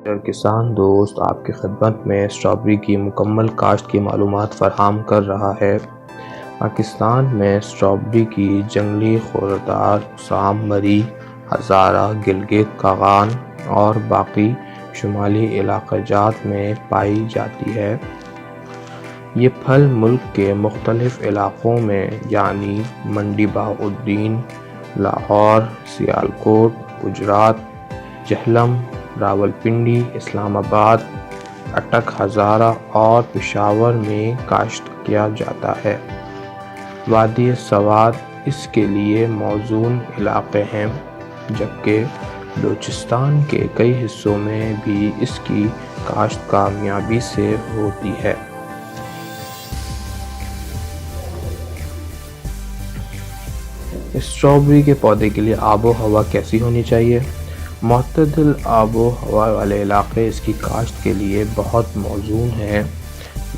کسان دوست آپ کی خدمت میں اسٹرابیری کی مکمل کاشت کی معلومات فراہم کر رہا ہے۔ پاکستان میں اسٹرابیری کی جنگلی خوردار اسام مری، ہزارہ، گلگت، کاغان اور باقی شمالی علاقہ جات میں پائی جاتی ہے۔ یہ پھل ملک کے مختلف علاقوں میں یعنی منڈی بہاؤالدین، لاہور، سیالکوٹ، گجرات، جہلم، راولپنڈی، اسلام آباد، اٹک، ہزارہ اور پشاور میں کاشت کیا جاتا ہے۔ وادی سوات اس کے لیے موزوں علاقے ہیں، جبکہ بلوچستان کے کئی حصوں میں بھی اس کی کاشت کامیابی سے ہوتی ہے۔ اسٹرابیری کے پودے کے لیے آب و ہوا کیسی ہونی چاہیے؟ معتدل آب و ہوا والے علاقے اس کی کاشت کے لیے بہت موزوں ہیں۔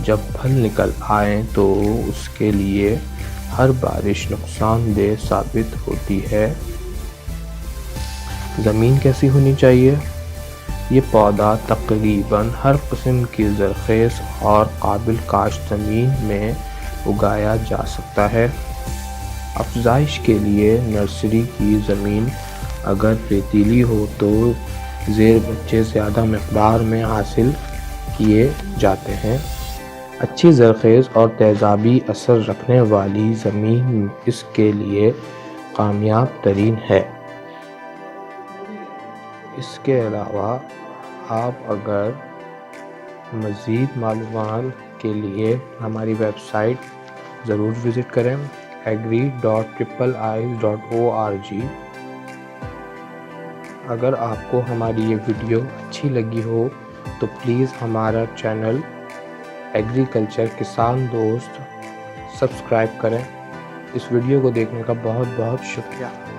جب پھل نکل آئیں تو اس کے لیے ہر بارش نقصان دہ ثابت ہوتی ہے۔ زمین کیسی ہونی چاہیے؟ یہ پودا تقریباً ہر قسم کی زرخیز اور قابل کاشت زمین میں اگایا جا سکتا ہے۔ افزائش کے لیے نرسری کی زمین اگر ریتیلی ہو تو زیر بچے زیادہ مقدار میں حاصل کیے جاتے ہیں۔ اچھی زرخیز اور تیزابی اثر رکھنے والی زمین اس کے لیے کامیاب ترین ہے۔ اس کے علاوہ آپ اگر مزید معلومات کے لیے ہماری ویب سائٹ ضرور وزٹ کریں agri.iiis.org۔ اگر آپ کو ہماری یہ ویڈیو اچھی لگی ہو تو پلیز ہمارا چینل ایگریکلچر کسان دوست سبسکرائب کریں۔ اس ویڈیو کو دیکھنے کا بہت بہت شکریہ۔